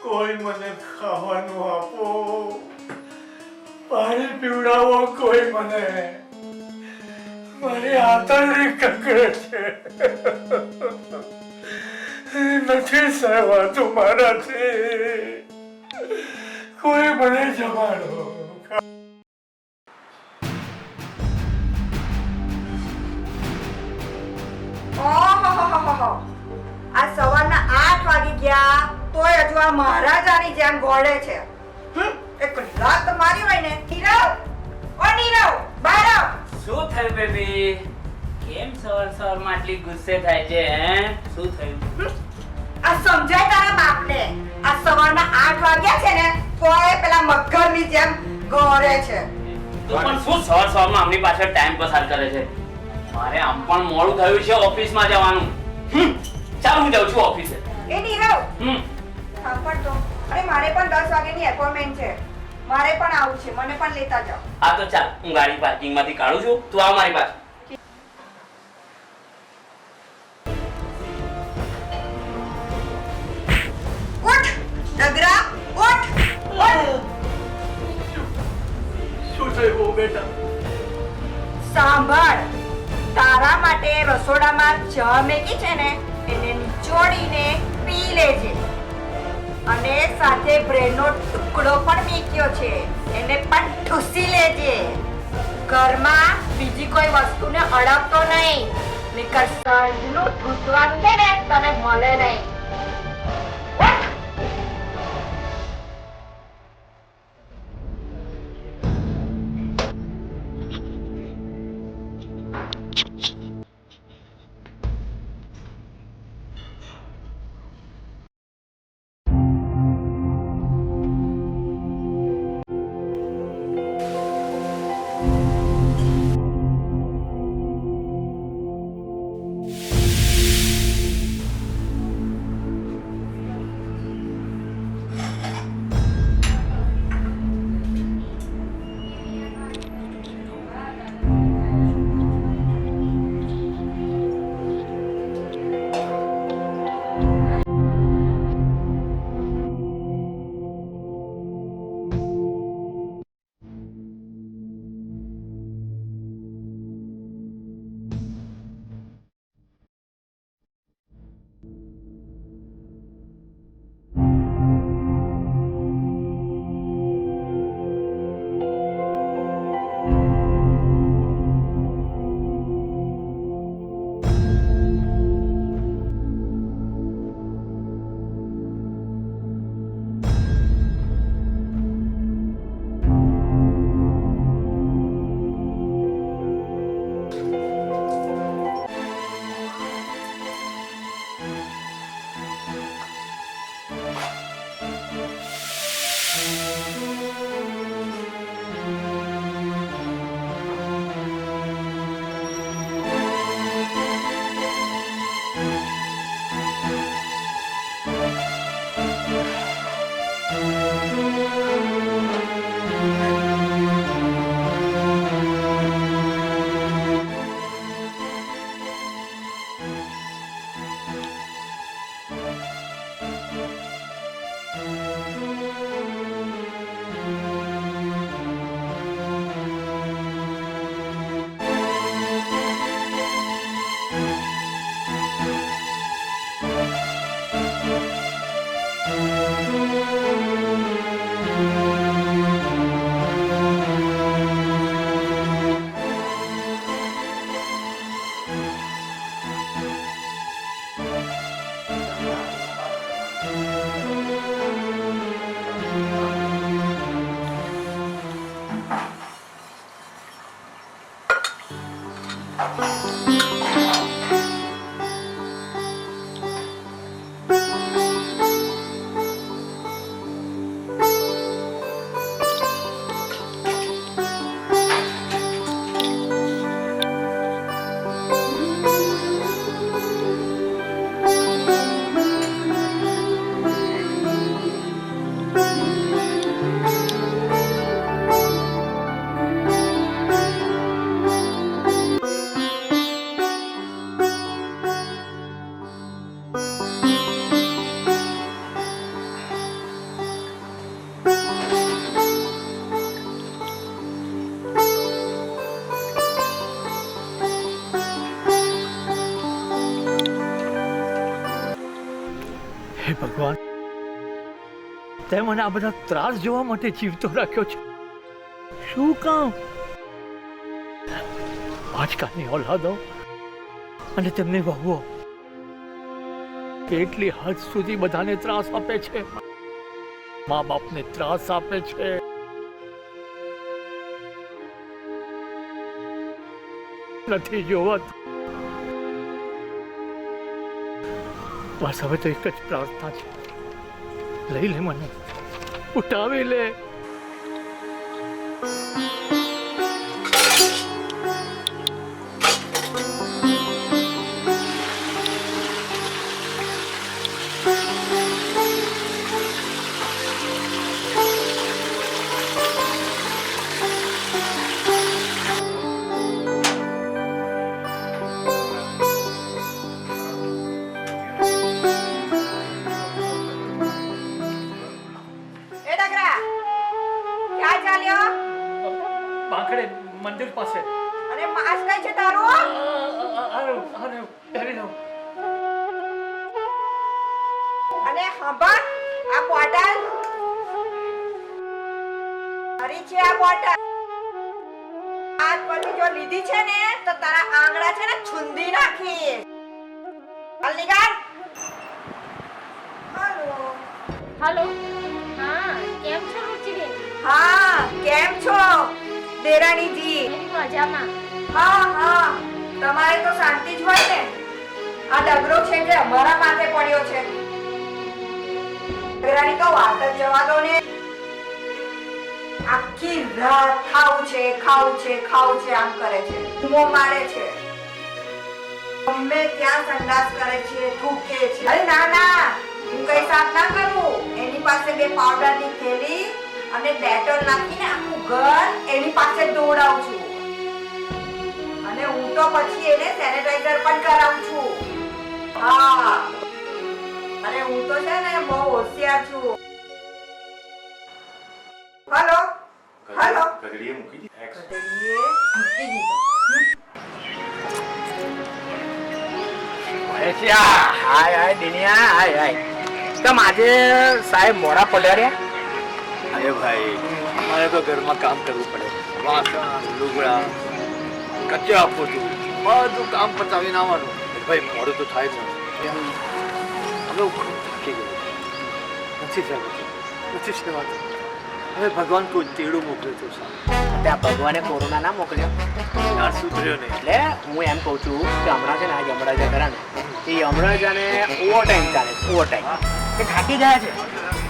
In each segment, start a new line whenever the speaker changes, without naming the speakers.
કોઈ મને ખાવાનું આપો, પાણી પીવડાવો કોઈ મને, મારી આંતરડી કકડે છે, નથી સહેવાતું મારાથી, કોઈ મને જમાડો.
આ સવારના 8 વાગી ગયા તોય હજુ આ મહારાજાની જેમ ગોળે છે. એક લાત મારી હોય ને. નીરવ, ઓ નીરવ, બહાર આવ.
શું થયું બેબી? કેમ સવારમાં આટલી ગુસ્સે થાય છે? શું થયું?
આ સમજાય તારા બાપને. આ સવારના 8 વાગ્યા છે ને તોય પેલા મગરની જેમ ગોળે છે.
તો પણ શું સવારમાં આમની પાછળ ટાઈમ પસાર કરે છે? મારે આમ પણ મોડું થયું છે ઓફિસમાં જવાનું. ચાલ હું જાઉં છું ઓફિસે.
એ નીરવ, સાંભળ તો. અરે મારે પણ 10 વાગ્યાની એપોઇન્ટમેન્ટ છે. મારે પણ આવું છે. મને પણ લેતા જાઓ.
હા તો ચાલ, હું ગાડી પાર્કિંગમાંથી કાઢું છું, તું આવ મારી પાસે.
ઉઠ ડગરા, ઉઠ.
શું થયું બેટા?
સાંભળ, તારા માટે રસોડામાં ચા મેકી છે ને એને નિચોડીને પી લેજે. અને સાથે બ્રેડનો ટુકડો પણ મેક્યો છે એને પણ ઠૂસી લેજે. ઘરમાં બીજી કોઈ વસ્તુને અડકતો નહીં, નહીંતર સાંજનું ઠૂસવાનું છે ને તને મળે નહીં. ઉઠ.
તે મને આ બધા ત્રાસ જોવા માટે જીવતો રાખ્યો છે. શું કામ? આજકાલની ઓલાદો અને તેમની વહુઓ કેટલી હદ સુધી બધાને ત્રાસ આપે છે. મા બાપને ત્રાસ આપે છે. નથી જોવાત. બસ હવે તો એક જ પ્રાર્થના છે, લઈ લે મને, ઉઠાવી લે.
એ ડગરા, ક્યાં ચાલ્યો?
પાંખડે મંદિર પાસે.
અને માસ કઈ છે તારું?
પહેરી લઉં.
અને ખબર આ બોટલ હરી છે. આ બોટલ આજ પછી જો લીધી છે ને તો તારા આંગળા છે ને છુંદી નાખીશ. હાલ નીકળ. હાલો.
हेलो हाँ કેમ છો રુચિબેન?
હા, કેમ છો દેરાણીજી?
મજામાં.
હા હા, તમારે તો શાંતિ જ હોય ને. આ ડગરો છે જે અમારા માથે પડ્યો છે. દેરાણી તો વાત જ જવા દો ને. આખી રાત ખાવું છે આમ કરે છે, ધૂમો મારે છે, ગમે ત્યાં સંડાસ કરે છે, થૂકે છે. અરે ના ના, હું કઈ સાફ ના કરું. એની પાસે બે પાવડરની થેલી અને ડેટોલ નાખીને આખું ઘર એની પાસે દોડાવું છું. અને હું તો પછી એને સેનેટાઈઝર પણ કરાવું છું. હા, અને હું તો છે ને બહુ હોશિયાર છું. હેલો હેલો,
ગગડીએ મૂકી દી.
ગધેડીએ મૂકી દીધો.
હાય હાય દિનિયા, હાય હાય. તમ આજે સાહેબ મોડા પધાર્યા?
અરે ભાઈ, મારે તો ઘરમાં કામ કરવું પડે. વાસણ, લુગડા, કચરા પોતું, બધું કામ પતાવીને આવવાનું. ભાઈ મોડું તો થાય જ નથી. હવે હું ખૂબ થાકી ગયો. નથી સેવાતું. હવે ભગવાન કોઈ તેડું મોકલ્યું હતું સાહેબ.
ત્યાં ભગવાને કોરોના ના મોકલ્યો
યાર સુધર્યો નહીં.
એટલે હું એમ કહું છું કે હમણાં છે ને આ યમરાજા ખરા ને એ યમરાજાને ઓવર ટાઈમ ચાલે છે. ઓવર ટાઈમ એ થાકી ગયા છે.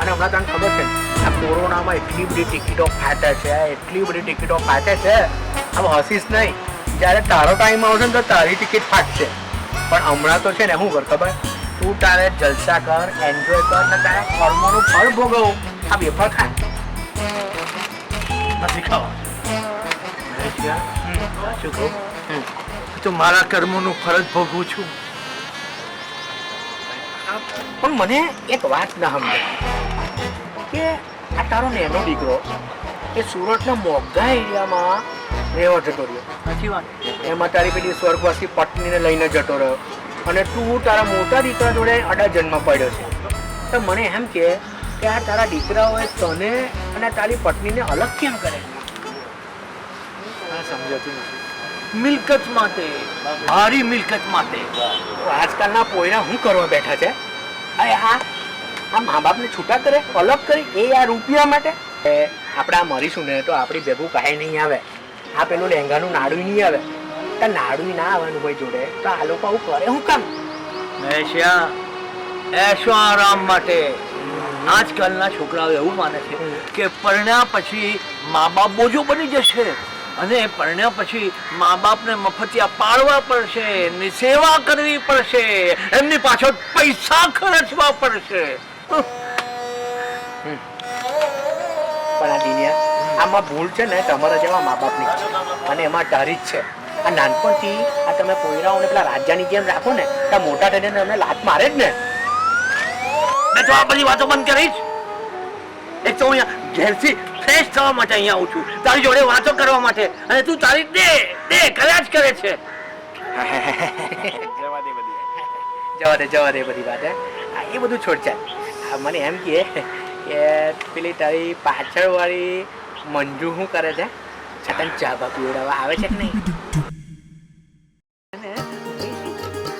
અને હમણાં તને ખબર છે આ કોરોનામાં એટલી બધી ટિકિટો ફાટે છે. હવે હસીશ નહીં, જ્યારે તારો ટાઈમ આવશે ને તો તારી ટિકિટ ફાટશે. પણ હમણાં તો છે ને શું કર ખબર, તું તારે જલસા કર, એન્જોય કર ને તારા કર્મોનું ફળ ભોગવ. આ વેફર ખા.
નથી ખાવા. સાચું કહું તો મારા કર્મોનું ફરજ ભોગવું છું.
પણ મને એક વાત ના સમજાય કે આ તારો નેનો દીકરો એ સુરતના મોંઘા એરિયામાં રહેવા જતો રહ્યો.
સાચી વાત.
એમાં તારી પેલી સ્વર્ગવાસી પત્નીને લઈને જતો રહ્યો અને તું તારા મોટા દીકરા જોડે અડાજનમાં પડ્યો છે. તો મને એમ કે આ તારા દીકરાઓએ તને અને તારી પત્નીને અલગ કેમ કરે?
સમજાતું નથી. મિલકત માટે, મારી મિલકત માટે.
આજકાલના પોયરા શું કરવા બેઠા છે? અરે આ મા બાપને છૂટા કરે, અલગ કરી, એ આ રૂપિયા માટે. આપણે આ મરીશું ને તો આપણી ભેગું કાંઈ નહીં આવે. આ પેલું લેંગાનું નાડું નહીં આવે. તો નાડું ના આવવાનું હોય જોડે તો આ લોકો આવું કરે શું કામ?
એશો આરામ માટે. આજકાલના છોકરાઓ એવું માને છે કે પરણ્યા પછી મા બાપ બોજો બની જશે અને પરણ્યા પછી મા બાપને મફતિયા પાડવા પડશે, એમની સેવા કરવી પડશે, એમની પાછળ પૈસા ખર્ચવા પડશે.
પણ આ દુનિયા આમાં ભૂલ છે ને તમારા જેવા મા બાપની અને એમાં તારી જ છે. આ નાનપણથી આ તમે પોયરાઓને પેલા રાજાની જેમ રાખો ને તો મોટા થઈને તમને લાત મારે જ ને.
મેં તો આ બધી વાતો બંધ કરીશ. એક તો અહીંયા ઘેરથી ફ્રેશ થવા માટે અહીંયા આવું છું, તારી જોડે વાતો કરવા માટે, અને તું તારી દે કર્યા જ કરે છે.
જવા દે બધી વાત. એ બધું છોડ ચાલ. મને એમ કહે કે પેલી તારી પાછળ વાળી મંજુ શું કરે છે છતાં ચા બા પીવડાવવા આવે છે કે નહીં?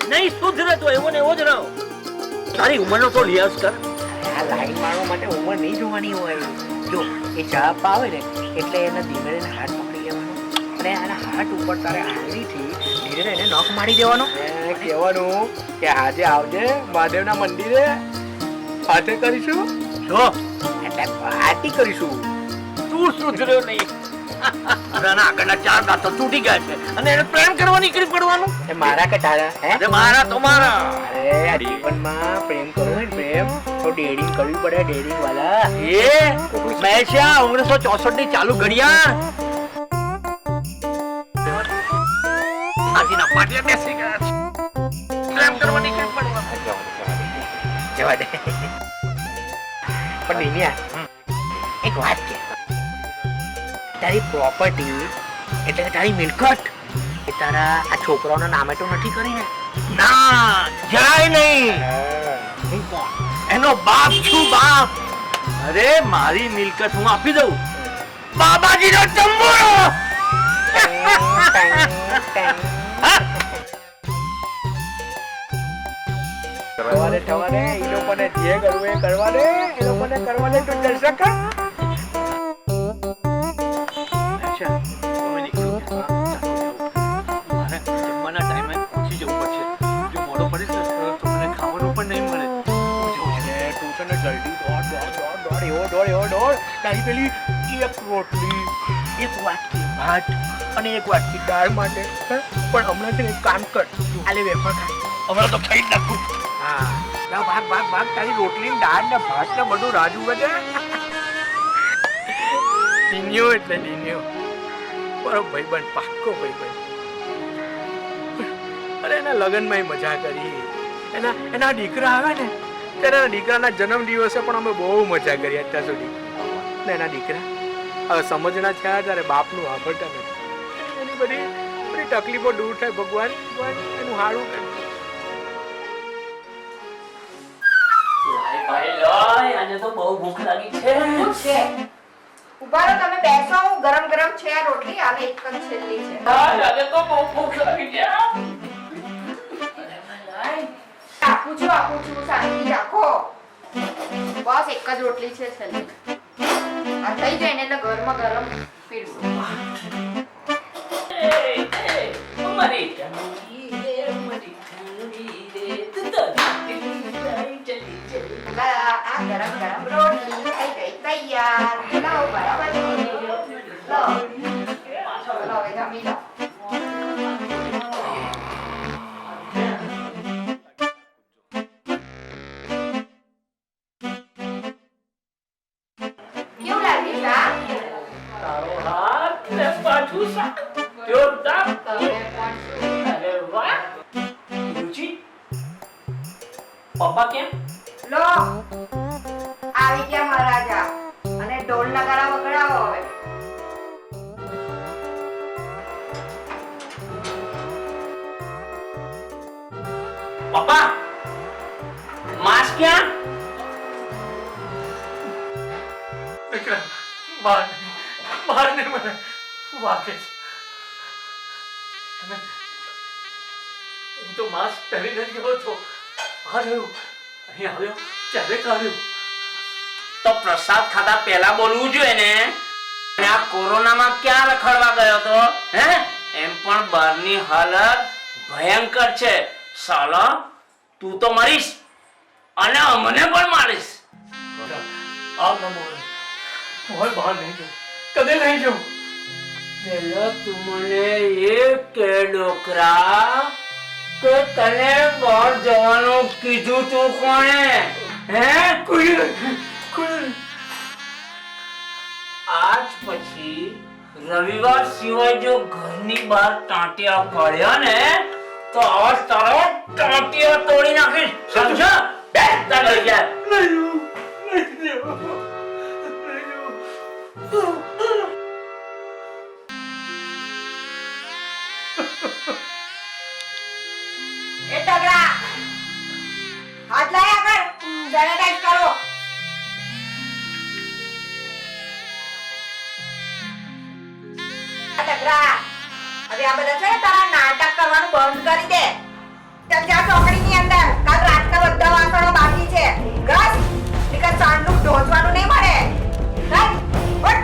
નહીં સુધરે તો એવો ને એવો જ રહો. તારી ઉંમરનો તો લિયાઝ કર.
આ લાઈન મારવા માટે ઉંમર નહીં જોવાની હોય. જો એ ચા પાવે ને એટલે એને ધીમે ધીમે હાથ પકડી લેવાનો અને એના હાથ ઉપર તારે આંગળીથી ધીરે ધીરે એને નખ મારી દેવાનો. કહેવાનું કે આજે આવજે મહાદેવના મંદિરે સાથે કરીશું
જો
એટલે પાર્ટી કરીશું.
તું સુધર્યો નહીં. તારા આગળના 4 દાંત તો તૂટી ગયા છે અને એને પ્રેમ કરવા નીકળી પડવાનું.
એ મારા કે તારા હે?
અરે મારા તો મારા.
અરે આ જીવનમાં પ્રેમ કરવો હોય ને પ્રેમ તો ડેડિંગ કરવી પડે. ડેડિંગ વાલા
એ મહેશિયા 1964 ની ચાલુ ઘડિયાળ આજના પાટિયા બેસી ગયા છે. પ્રેમ કરવા નીકળી પડવાનું.
જવા દે. પણ દિનિયા એક વાત કે તારી પ્રોપર્ટી એટલે કે તારી મિલકત એ તારા આ છોકરાઓના નામે તો નથી કરી ને?
ના જાય નહીં. એનો બાપ છું બાપ. અરે મારી મિલકત હું આપી દઉં. બાબાજીનો ચંબુરો.
થવા દે એ લોકોને જે કરવું એ કરવા દે. એ લોકોને કરવા દે. તું જલસા કર.
મારે જમવાના ટાઈમે પહોંચી જવું પડશે. જો મોડો પડીશ ને તો મને ખાવાનું પણ નહીં મળે.
અને તું છે ને જલ્દી દોડ એવો દોડ. તારી પેલી એક રોટલી એક વાટકી ભાત અને એક વાટકી દાળ માટે હે? પણ હમણાં છે ને એક કામ કર. આલે વેફર ખા.
હમણાં તો ખાઈ જ નાખું.
હા ભાગ તારી રોટલી ને દાળ ને ભાત ને બધું રાજુ છે. દિન્યો એટલે દિન્યો મારો ભાઈબંધ પાક્કો ભાઈબંધ. અરે એના લગ્નમાં મજા કરી. એના દીકરા આવે ને ત્યારે એના દીકરાના જન્મ દિવસે પણ અમે બહુ મજા કરી અત્યાર સુધી. ને એના દીકરા હવે સમજણા થયા ત્યારે બાપનું વાપરતા નથી. એની બધી તકલીફો દૂર થાય. ભગવાન એનું હારું કરે.
ભાઈ લોય આજે તો બહુ ભૂખ લાગી છે.
છે ઉભા રહો તમે બેસો. ગરમ ગરમ છે આ રોટલી અને એક જ છેલ્લી છે.
આજે તો બહુ ભૂખ લાગી છે.
આપું છું શાંતિ રાખો. બસ એક જ રોટલી છે છેલ્લી. આ થઈ જાય ને એટલે ગરમા ગરમ પીરસો.
મારી ઠંડી રે મારી ઠંડી રે તું તો
આ ગરમ ગરમ રોટલી થઈ ગઈ તૈયાર. લાવો બરાબર લો હવે જમી લો. કેવું લાગે શા?
તારો હાથ ને પાછું શાક જોરદાર.
તમે પણ શું?
અરે વાહ રુચિ. પપ્પા કેમ?
લો આવી ગયા મહારાજા અને ઢોલ નગારા વગાડાવો હવે.
પપ્પા માસ ક્યાં?
દીકરા મારને મને વાગે છે. અને હું તો માસ્ક પહેરીને જ ગયો હતો. આ રહ્યું અહીં આવ્યો ત્યારે કાઢ્યું.
તો પ્રસાદ ખાતા પહેલા બોલવું જોઈએ ને. અને આ કોરોનામાં ક્યાં રખડવા ગયો તો હે? એમ પણ બહારની હાલત ભયંકર છે. સાલા તું તો મરીશ અને અમને પણ મારીશ.
આવ ન બોલ. હું બહાર નહીં જાઉં. કદે નહીં જાઉં.
પેલો તું મને એક કે ડોકરા કે તને બહાર જવાનું કીધું તું કોણે? હે?
કોઈ નહીં.
આજ પછી રવિવાર સિવાય જો ઘરની બહાર ટાંટિયા પડ્યા ને તો આજ તારો ટાંટિયા તોડી નાખીશ. સમજો? બે તાર લઈ જા.
નહીં જાઉં.
એ તગડા હાથ લાય આગળ. સેનેટાઈઝ કરો. ડગરા, હવે આ બધા છે ને તારા નાટક કરવાનું બંધ કરી દે. ચાલ જા ચોકડીની અંદર. કાલ રાતના બધા વાસણો બાકી છે. ઘસ, નીકળ સાંજનું ઢોંચવાનું નહીં મળે. ચાલ, ઉઠ.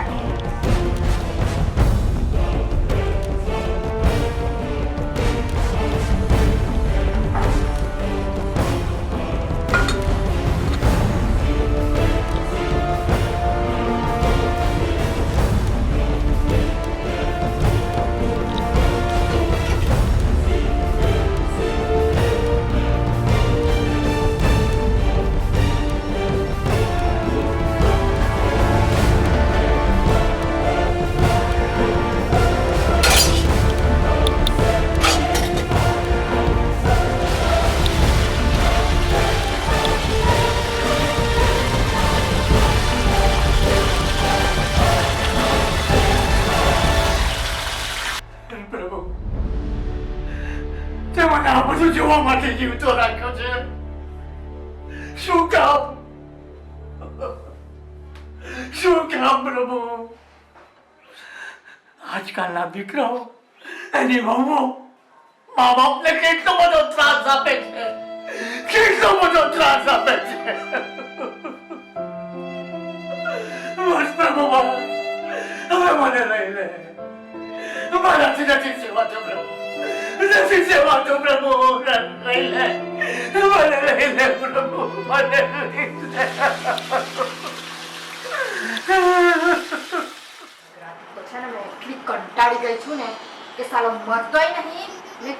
પ્રભુ, તે મને આ બધું જોવા માટે જીવતો રાખ્યો છે. શું કામ? શું કામ પ્રભુ? આજકાલના દીકરાઓ, એની વહુઓ મા બાપને કેટલો બધો ત્રાસ આપે છે, કેટલો બધો ત્રાસ આપે છે. બસ પ્રભુ, બસ. હવે મને લઈ લે. મારાથી નથી સેવાતો પ્રભુ, નથી સેવાતો પ્રભુ. લઈ લે, મને લઈ લે પ્રભુ, મને લઈ લે.
તો છે ને મેં એટલી કંટાળી ગઈ છું ને કે સાલો મરતોય નહીં ને.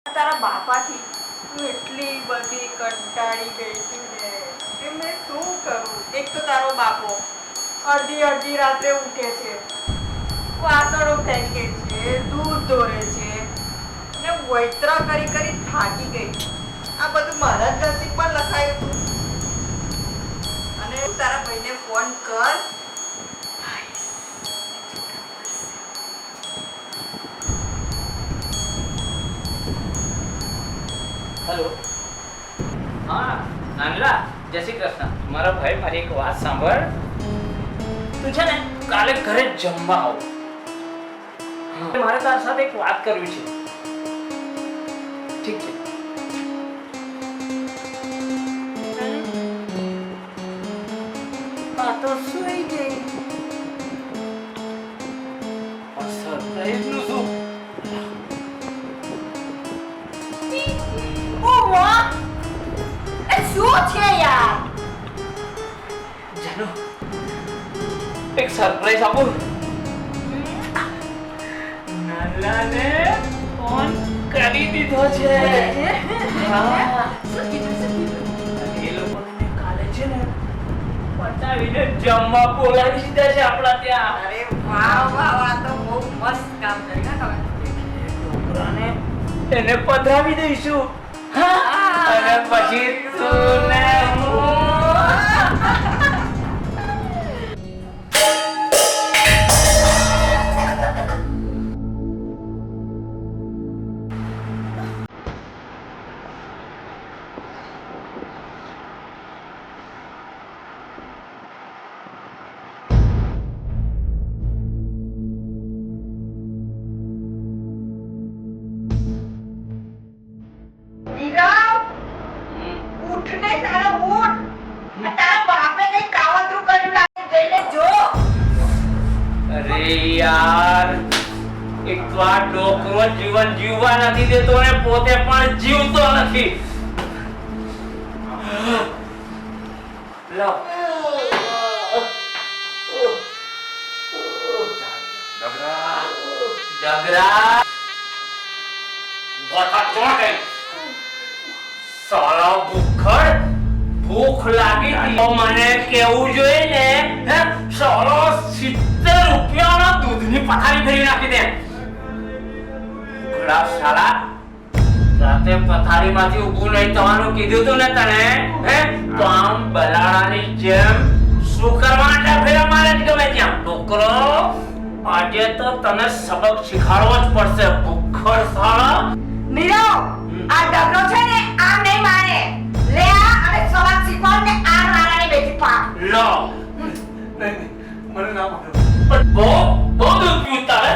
તારા બાપાથી તું એટલી બધી કંટાળી ગઈ છું ને કે મેં શું કરું. એક તો તારો બાપો અડધી રાત્રે ઉઠે છે, વાસણો ફેંકે છે, દૂધ દોરે છે ને વૈત્ર કરી કરી થાકી ગઈ. આ બધું મારા જ નસીબમાં લખાયું હતું. અને તારા ભાઈને ફોન કર.
હેલો. હા નાનલા, જય શ્રી કૃષ્ણ. મારા ભાઈ, મારી એક વાત સાંભળ. તું છે ને કાલે ઘરે જમવા આવ. મારે તારી સાથે એક વાત કરવી છે. ઠીક છે?
આ તો સૂઈ ગઈ.
સરપ્રાઈઝ નું શું?
શું છે યાર?
જાનો, એક સરપ્રાઈઝ આપું. નાનલાને ફોન કરી દીધો છે. હા, એ લોકોને કાલે છે ને પતાવીને જમવા બોલાવી દીધા છે આપણા ત્યાં.
અરે વાહ વાહ વાહ, તો બહુ મસ્ત કામ કર્યું હો તમે.
છોકરાને એને પધરાવી દઈશું. અને પછી તું ને હું.
ઉઠ ને તારો ઉઠ. આ તારા બાપે કઈ કાવતરું કર્યું લાગે જઈને જો.
અરે યાર એક તો આ ડોકરો જીવન જીવવા નથી દેતો ને પોતે પણ જીવતો નથી. લો ડગરા બોટા ચોટે સાલા ભૂખડ ભૂખ લાગી હતી તો મને કેવું જોઈએ ને હે સાલો 70 રૂપિયાના દૂધની પથારી ભરી નાખી દે. ભૂખડા સાલા રાતે પથારીમાંથી ઊભું નહીં થવાનું કીધું તું ને તને હે તો આમ બલાડાની જેમ શું કરવા માટે ફેરા મારે જ ગમે ત્યાં છોકરો આજે તો તને સબક શીખવાડવો જ પડશે ભૂખડ સાલા.
નીરવ આ ડગલો છે ને આમ નહીં માને. લે આ અને સવાલ શીખવાડ ને આ મારાની બેટી પા.
લો
નહીં મને ના મારો.
બહુ દૂધ પીતા હે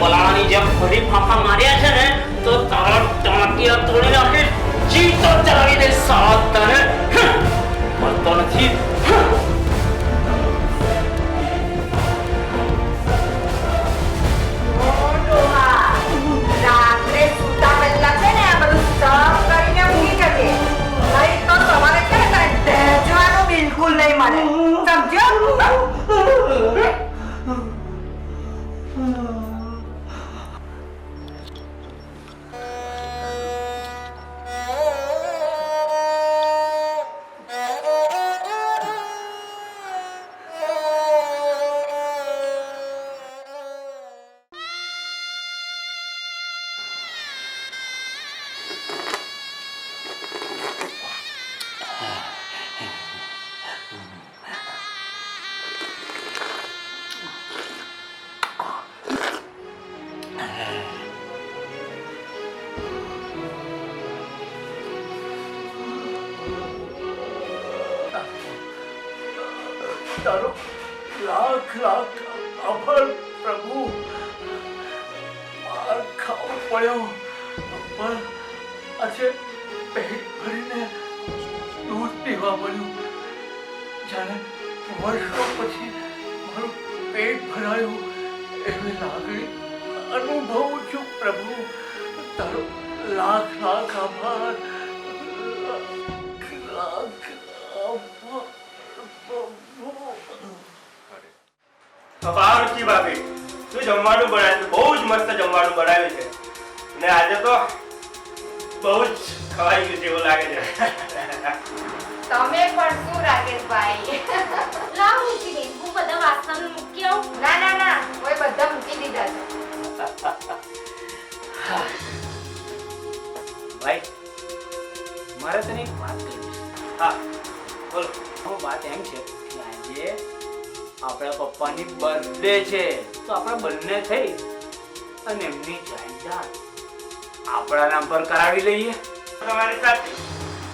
બલાડાની જેમ ફરી ફાંફા માર્યા છે ને તો તારા ટાંટિયા તોડી નાખી જીવ તો ચલાવી દે સાત તને મળતો નથી.
રાત્રે સૂતા પહેલા છે ને આ બધું સાફ કરીને ઊંઘી જજે. નહીં તો સવારે છે ને તને દહેજવાનું બિલકુલ નહીં મળે. સમજ્યો?
તારો લાખ લાખ આભાર પ્રભુ. માર ખાવું પડ્યો પણ આજે પેટ ભરીને દૂધ પીવા મળ્યું. જાણે વર્ષો પછી મારું પેટ ભરાયું એવી લાગણી અનુભવું છું પ્રભુ. તારો લાખ લાખ આભાર. લાખ લાખ આભાર પ્રભુ.
પાવરજી ભાભી શું જમવાનું બનાવ્યું? બહુ જ મસ્ત જમવાનું બનાવ્યું છે ને આજે તો બહુ જ ખવાઈ ગયું જેવું લાગે છે.
તમે પણ શું રાકેશભાઈ?
લાવ મૂકી દે હું બધા વાસણ મૂકી આવું.
ના ના ના ઓય બધા મૂકી દીધા છે.
ભાઈ મારે તને એક વાત કરવી છે.
હા બોલો.
વાત એમ છે કે આજે આપણા પપ્પાની બર્થડે છે તો આપણે બંને થઈ અને એમની જાયદાદ આપણા નામ પર કરાવી લઈએ.
તમારી સાચી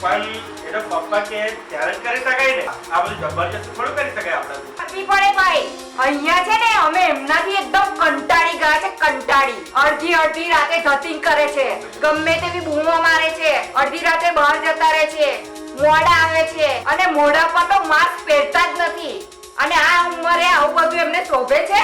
પણ એ તો પપ્પા કે ત્યારે જ કરી શકાય ને. આ બધું જબરજસ્ત થોડું કરી શકાય આપણાથી.
આપી પડે ભાઈ. અહીંયા છે ને અમે એમનાથી એકદમ કંટાળી ગયા છે. કંટાળી અડધી રાતે ધતિંગ કરે છે, ગમે તેવી બૂમો મારે છે, અડધી રાતે બહાર જતા રહે છે, મોડા આવે છે અને મોઢા પર તો માસ્ક પહેરતા જ નથી. અને આ ઉંમરે આવું બધું એમને શોભે છે?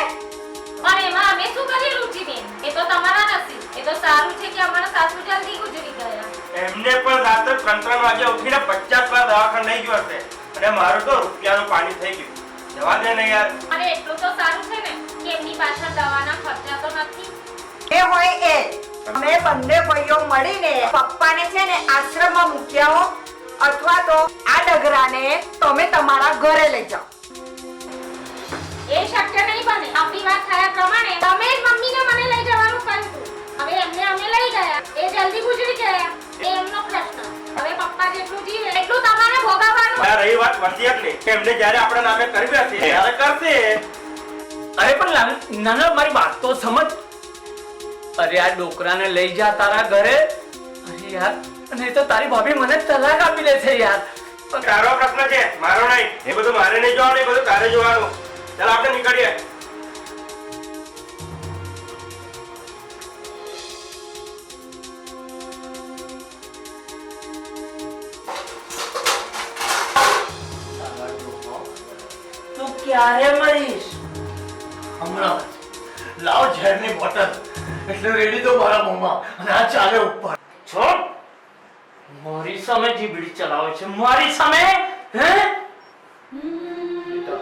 પણ એમાં અમે શું કરીએ રુચિબેન? એ તો તમારા નથી. એ તો સારું છે કે અમારા સાસુ જલ્દી ગુજરી ગયા.
એમને પણ રાત્રે 3 વાગે ઉઠીને 50 વાર દવાખાને લઈ ગયો હશે અને મારું તો રૂપિયાનું પાણી થઈ ગયું. જવા દે ને યાર.
અને એટલું તો સારું છે ને કે એમની પાછળ દવાના ખર્ચા તો નથી.
એ હોય એ અમે બંને ભાઈઓ મળીને પપ્પાને છે ને આશ્રમમાં મૂક્યા હો, અથવા તો આ ડગરાને તમે તમારા ઘરે લઈ જાઓ.
એ શક્ય નહીં બને. આપણી વાત થયા પ્રમાણે તમે જ મમ્મીને મને લઈ જવાનું કહ્યું હતું. હવે એમને અમે લઈ ગયા. એ જલ્દી ગુજરી ગયા. એ એમનો પ્રશ્ન. હવે પપ્પા પપ્પા જેટલું જીવે એટલું તમારે ભોગવવાનું.
આ રહી વાત વસિયતની કે એમને જ્યારે આપણા નામે કરવી હશે ત્યારે કરશે.
અરે પણ નાના મારી વાત તો સમજ. અરે આ ડોકરાને લઈ જા તારા ઘરે. અરે યાર નહીં તો તારી ભાભી મને તલાક આપી દે છે યાર.
તારો પ્રશ્ન છે, મારો નહીં. એ બધું મારે નહીં જોવાનું, એ બધું તારે જોવાનું. ચાલ આપણે નીકળીએ.
તું ક્યારે મરીશ?
હમણાં જ. લાવ ઝેરની બોટલ એટલે રેડી દો મારા મોંમાં અને આ ચાલે ઉપર.
છોડ. મારી સામે જીબડી ચલાવે છે, મારી સામે. હે
બેટા,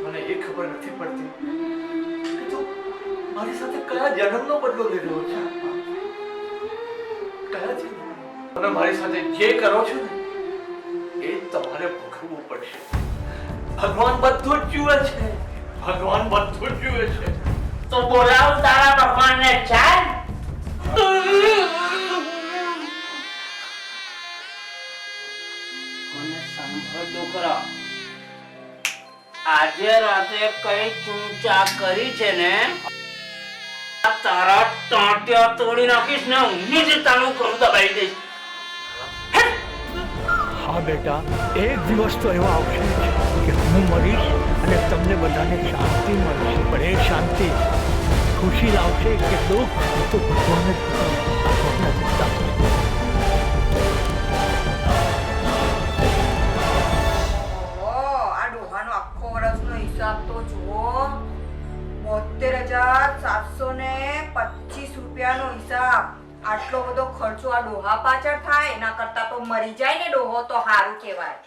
મને એ ખબર નથી પડતી કે તું મારી સાથે કયા જન્મનો બદલો લઈ રહ્યો છે. કયા જન્મ? અને મારી સાથે જે કરો છો ને એ તમારે ભોગવવું પડશે. ભગવાન બધું જ જુએ છે. ભગવાન બધું જ જુએ છે.
તો બોલાવ તારા ભગવાનને. ચાલ. મને સાંભળ ડોકરા, આજે રાતે કઈ ચૂંચા કરી છે ને આ તારા ટાંટિયા તોડી નાખીશ ને હું જ તારું ઘર દબાઈ દઈશ.
હા બેટા, એક દિવસ તો એવો આવશે કે હું મરીશ અને તમને બધાને શાંતિ મળશે. પણ એ શાંતિ ખુશી લાવશે કે દુઃખ, એ તો ભગવાન જ ભગવાનના દિશા.
ઓહો, આ ડોહાનો આખો વર્ષનો હિસાબ તો જુઓ. 72,725 રૂપિયાનો હિસાબ. આટલો બધો ખર્ચો આ ડોહા પાછળ થાય એના કરતા તો મરી જાય ને ડોહો તો સારું કહેવાય.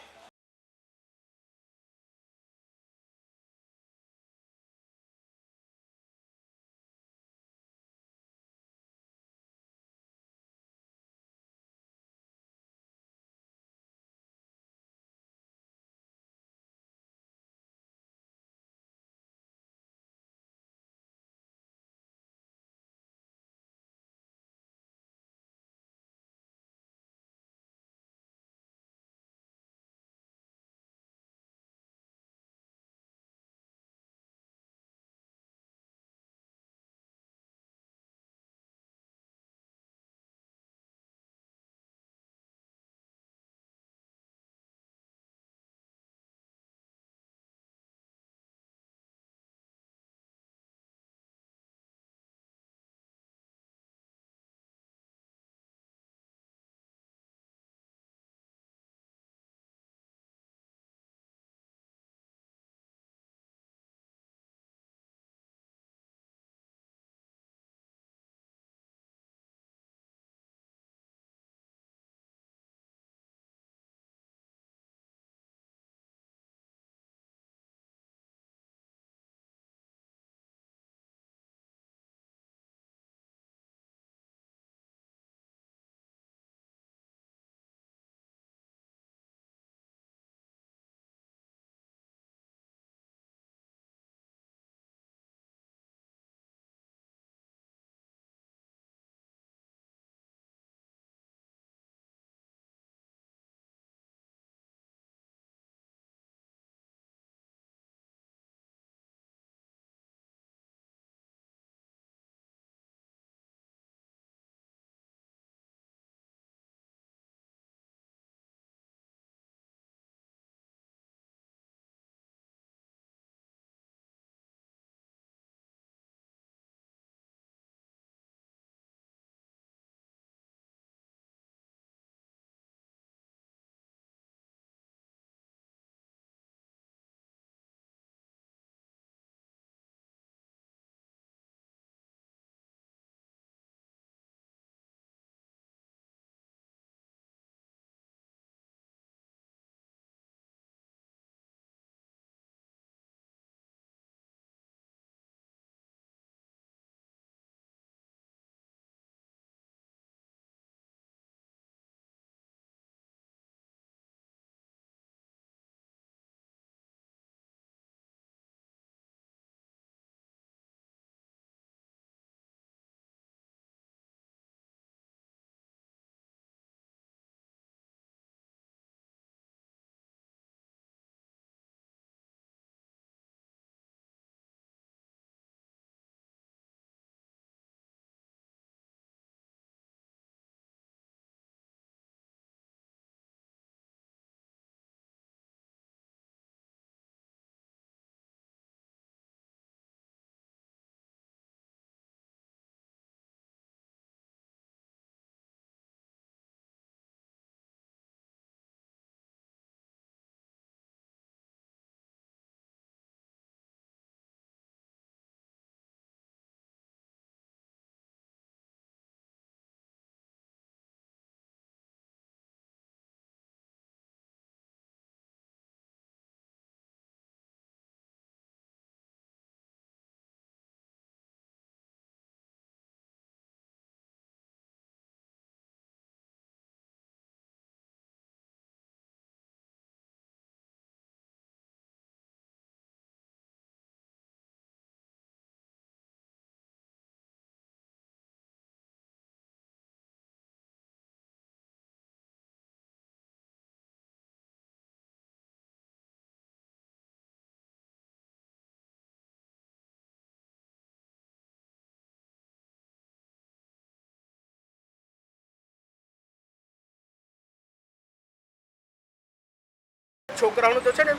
છોકરાઓનું તો છે ને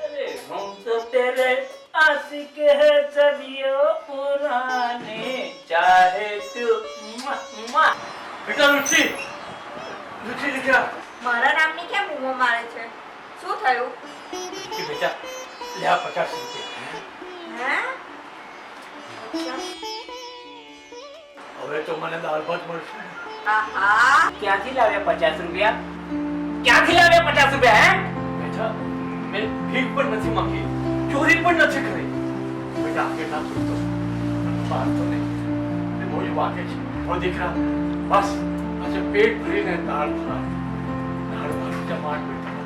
अरे हम तो तेरे आशिक है सदियों पुराने चाहे तू
બેટા રુચિ દીકરા
મારા નામની કેમ બૂમો મારે છે? શું થયું?
કે બેટા લે આ 50 રૂપિયા.
હે?
હવે તો મને દાળ ભાત મળશે.
આહા,
ક્યાંથી લાવ્યા 50 રૂપિયા? ક્યાંથી લાવ્યા 50 રૂપિયા હે?
બેટા મેં ભીખ પણ નથી માંગી, ચોરી પણ નથી કરી. બેટા આગે ના છૂટતો મારતો નહીં. એ મોજ વાગે છે. ઓ દીકરા બસ આજે પેટ ભરીને દાળ ભાત જમાડ બેટા.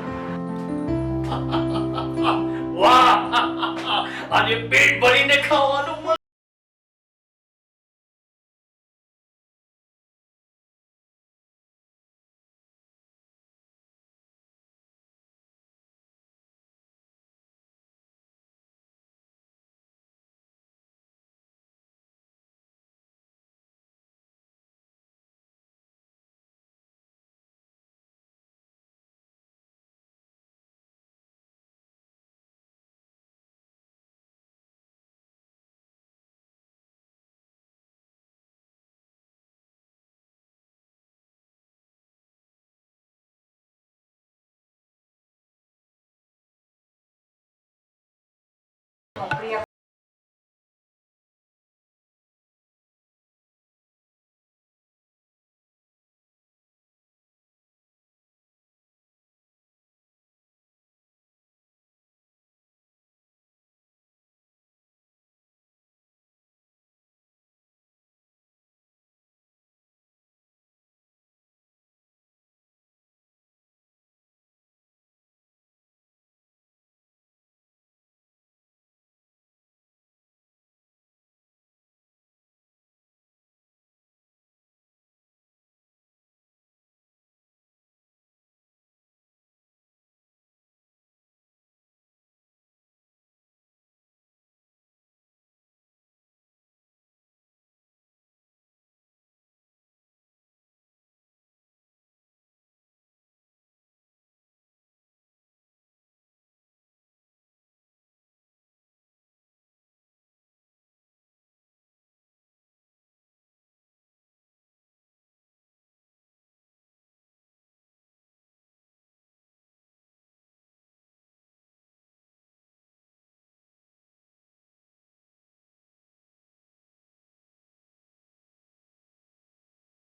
વાહ આજે પેટ ભરીને ખાવાનું મળે.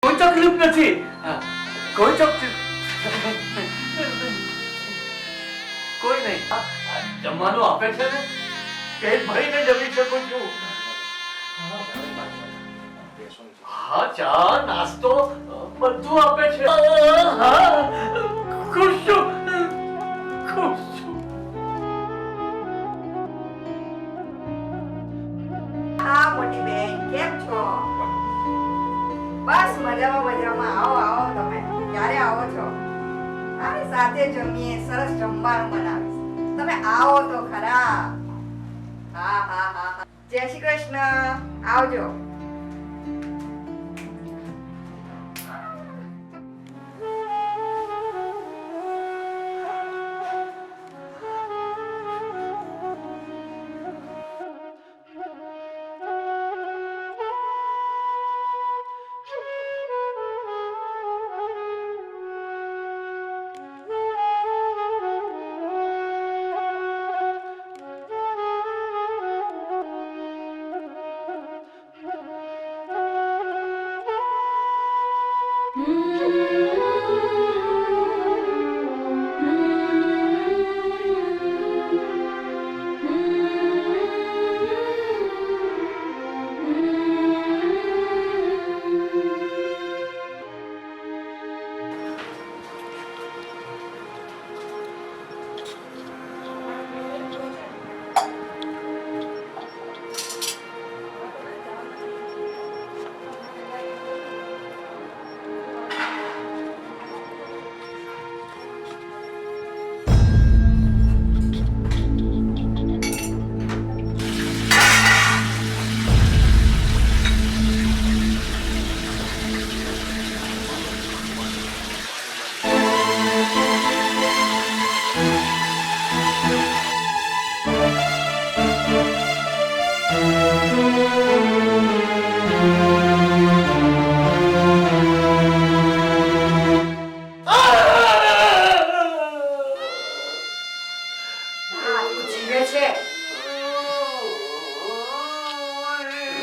કોઈ તકલીફ નથી. કોઈ તકલીફ કોઈ નહીં. જમવાનું આપે છે ને, પેટ ભરીને જમી શકું છું. હા, ચા નાસ્તો બધું આપે છે. હા, ખુશ છું, ખુશ છું.
હા મોટી બેન, કેમ છો? બસ મજામાં. આવો આવો, તમે ક્યારે આવો છો? આની સાથે જમીએ, સરસ જમવાનું બનાવીશ. તમે આવો તો ખરા. હા. જય શ્રી કૃષ્ણ. આવજો.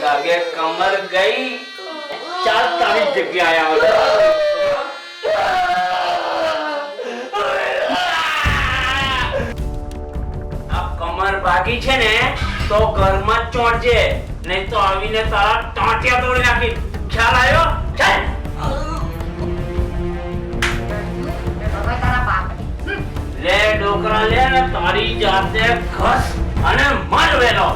લાગે કમર ગઈ. ચાલ તારી જગ્યાએ આવે. આ કમર ભાગી છે ને તો ઘરમાં જ ચોંટજે, નહીં તો આવીને તારા ટાંટિયા તોડી નાખી. ખ્યાલ આવ્યો? ચાલ. લે ડોકરા લે ને તારી જાતે ઘસ અને મર વેલો.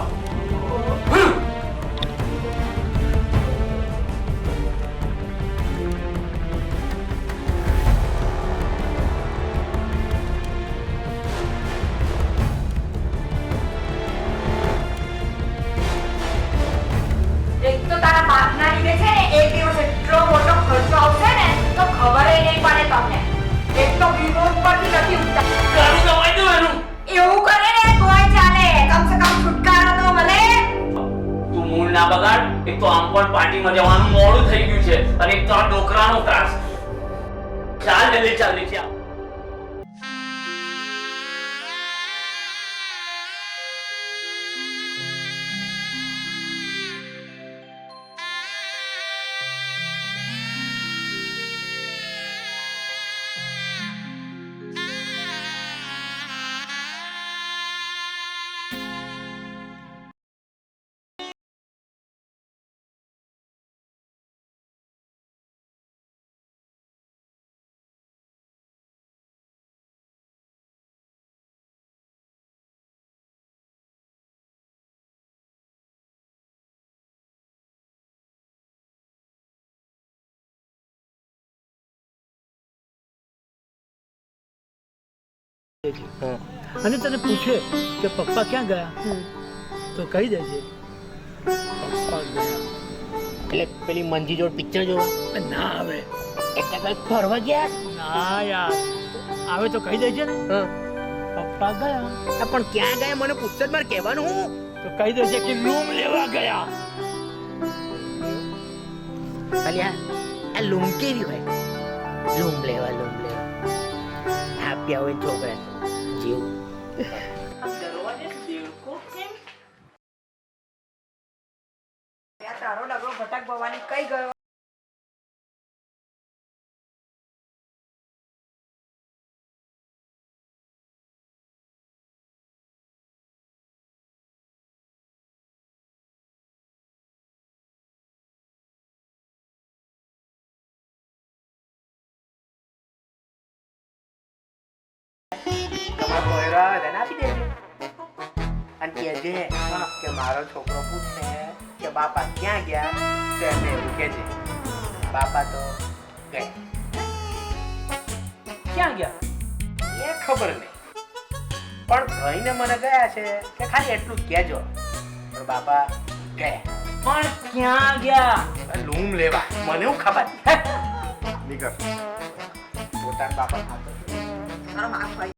એક તો તારા બાપના લીધે છે ને એક દિવસ એટલો મોટો ખર્ચો આવશે ને તો ખબર નહીં પડે તમને. એક તો રિમોટ પરથી નથી ઉઠતા.
ગાડી દવાઈ દો એનું.
એવું કરે ને તોય ચાલે, કમ સે કમ છુટકારો તો મળે.
તું મૂળ ના બગાડ. એક તો આમ પણ પાર્ટીમાં જવાનું મોડું થઈ ગયું છે અને એક તો આ ડોકરાનો ત્રાસ. ચાલ જલ્દી ચાલ નીચે આવ.
અને તને પૂછે કે પપ્પા ક્યાં ગયા તો કહી દેજે પપ્પા ગયા.
એટલે પેલી મંજી જોડ પિક્ચર જોવા
ના આવે.
એટલે કઈ ફરવા ગયા?
ના યાર, આવે તો કહી દેજે ને
હા.
પપ્પા ગયા.
આ પણ ક્યાં ગયા મને પૂછશે જ મારે કહેવાનું હું?
તો કહી દેજે કે રૂમ લેવા ગયા.
અલ્યા આ લૂમ કેવી હોય? લૂમ લેવા આપ્યા હોય છોકરા જેવું.
દરવાજે દેડકો કેમ?
તારો ડગલો ભટક ભવાની કઈ ગયો?
તમારા કોયરા તેને આપી દેજે અને કહેજે કે મારો છોકરો પૂછે કે બાપા ક્યાં ગયા તો એમને એવું કહેજે બાપા તો ગયા.
ક્યાં ગયા?
એ ખબર નહીં પણ કહીને મને ગયા છે કે ખાલી એટલું જ કહેજો પણ બાપા ગયા.
પણ ક્યાં ગયા?
લૂમ લેવા મને હું ખબર
નીકળ.
પોતાના બાપા ખાતો
તારો માફ ભાઈ.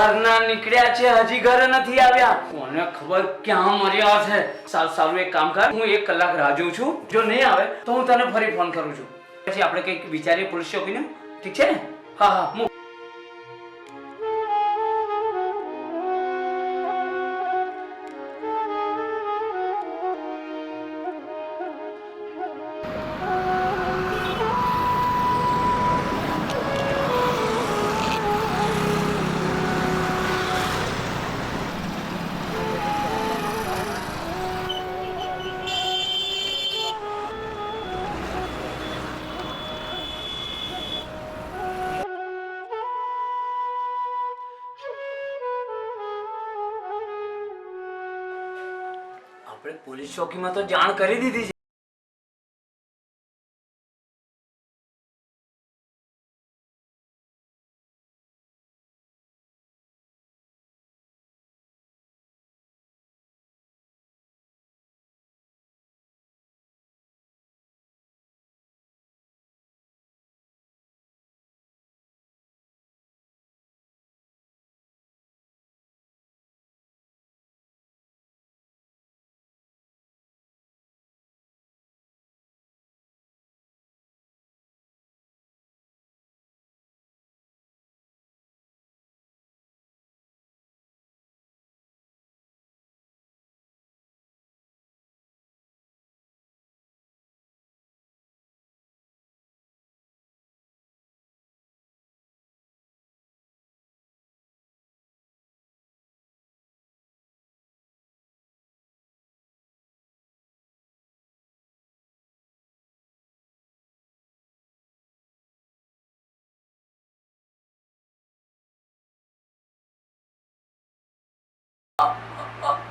બહારના નીકળ્યા છે, હજી ઘરે નથી આવ્યા. કોને ખબર ક્યાં મર્યા છે. સારું એક કામ કર, હું 1 કલાક રાહ જોઉં છું. જો નહીં આવે તો હું તને ફરી ફોન કરું છું. પછી આપણે કંઈક વિચારીએ પોલીસ ચોકીને. ઠીક છે ને? હા. આપણે પોલીસ ચોકીમાં તો જાણ કરી દીધી છે.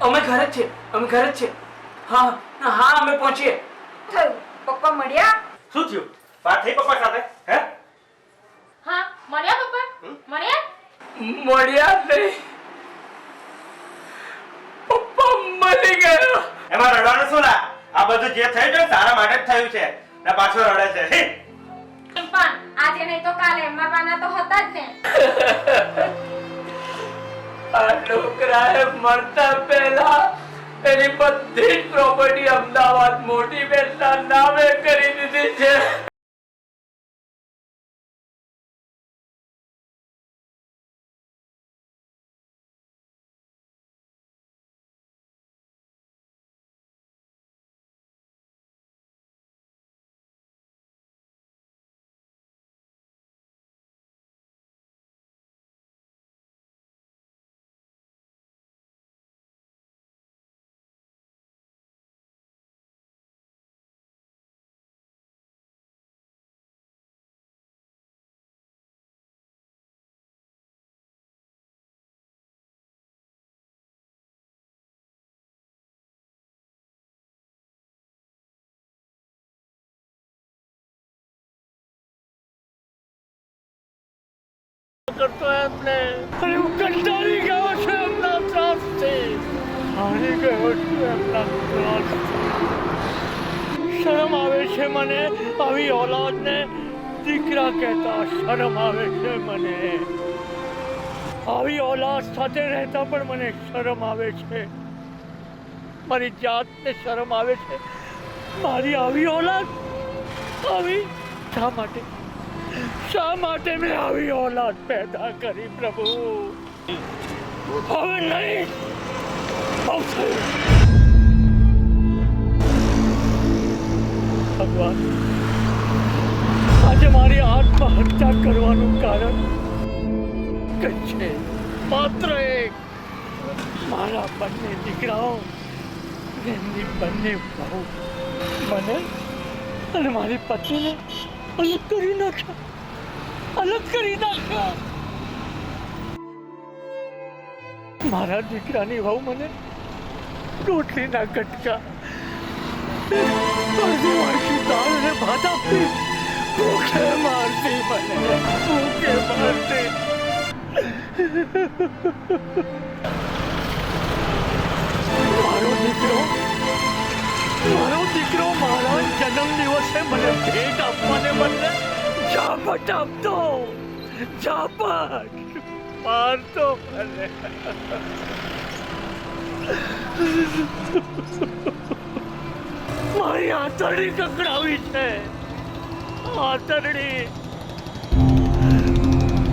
અમે ઘરે જ છે. હા અમે પહોંચીએ.
થયું પપ્પા મળ્યા?
શું થયું? વાત થઈ પપ્પા સાથે? હે?
હા મળ્યા પપ્પા? મળ્યા
નહીં. પપ્પા મરી ગયા.
એમાં રડવાનું શું લા? આ બધું જે થયું છે તારા માટે જ થયું છે. ને પાછો રડે છે.
પણ આજે નહીં તો કાલે એમના પાના તો હતા જ ને.
આ છોકરાએ મરતા પહેલા એની બધી જ પ્રોપર્ટી અમદાવાદ મોટી બેનના નામે કરી દીધી છે.
કરતો એમને અને હું કંટાળી ગયો છું એમના ત્રાસથી. હારી ગયો છું એમના ત્રાસથી. શરમ આવે છે મને આવી ઓલાદને દીકરા કહેતા. શરમ આવે છે મને આવી ઓલાદ સાથે રહેતા, પણ મને શરમ આવે છે. મારી જાતને શરમ આવે છે. મારી આવી ઓલાદ આવી શા માટે મેં આવી ઓલાદ પેદા કરી પ્રભુ? હવે નહીં. બહુ થયું. ભગવાન, આજે મારી આત્મહત્યા કરવાનું કારણ કંઈ છે, માત્ર એક. મારા બંને દીકરાઓ, એમની બંને બહુ મને અને મારી પત્નીને અલગ કરી નાખ્યા. મારા દીકરાની વહુ મને રોટલીના કટકા, અડધી વાટકી દાળ અને ભાત આપી ભૂખે મારતી. મારો દીકરો મારા જન્મ દિવસે મને ભેટ આપવાને બદલે ઝાપટ આપતો. મારતો મને. મારી આંતરડી કકડાવી છે, આંતરડી.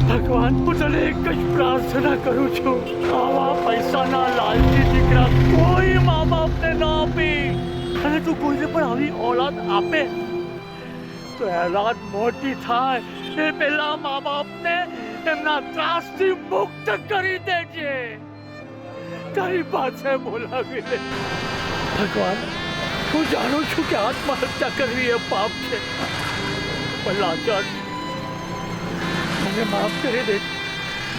ભગવાન, હું તને એક જ પ્રાર્થના કરું છું, આવા પૈસાના લાલચી દીકરા કોઈ મા બાપને ના આપી. અને તું કોઈને પણ આવી ઓલાદ આપે તો ઓલાદ મોટી થાય એ પહેલા મા બાપને એમના ત્રાસથી મુક્ત કરી દેજે. તારી પાસે બોલાવી લે. ભગવાન, હું જાણું છું કે આત્મહત્યા કરવી એ પાપ છે, પણ લાચાર મને માફ કરી દે.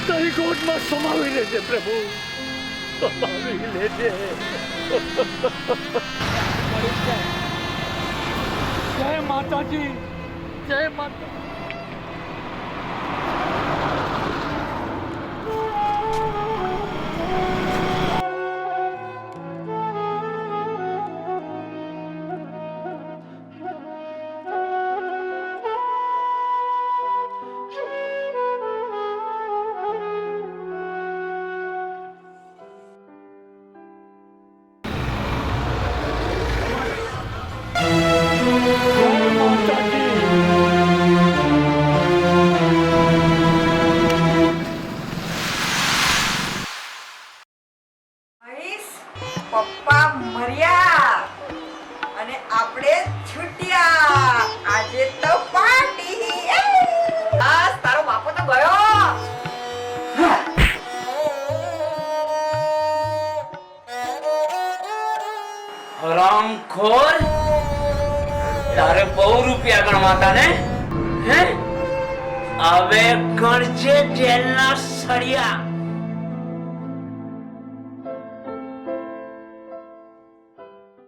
તારી ગોદમાં સમાવી લેજે પ્રભુ, સમાવી લેજે. જય માતાજી, જય માતા.
મહેશ, પપ્પા મર્યા અને આપણે છૂટ્યા. આજે તો પાર્ટી. બસ, તારો બાપો તો ગયો.
હરામખોર, તારે બહુ રૂપિયા ગણવાતા ને? હે? હવે ગણજે જેલના સળિયા.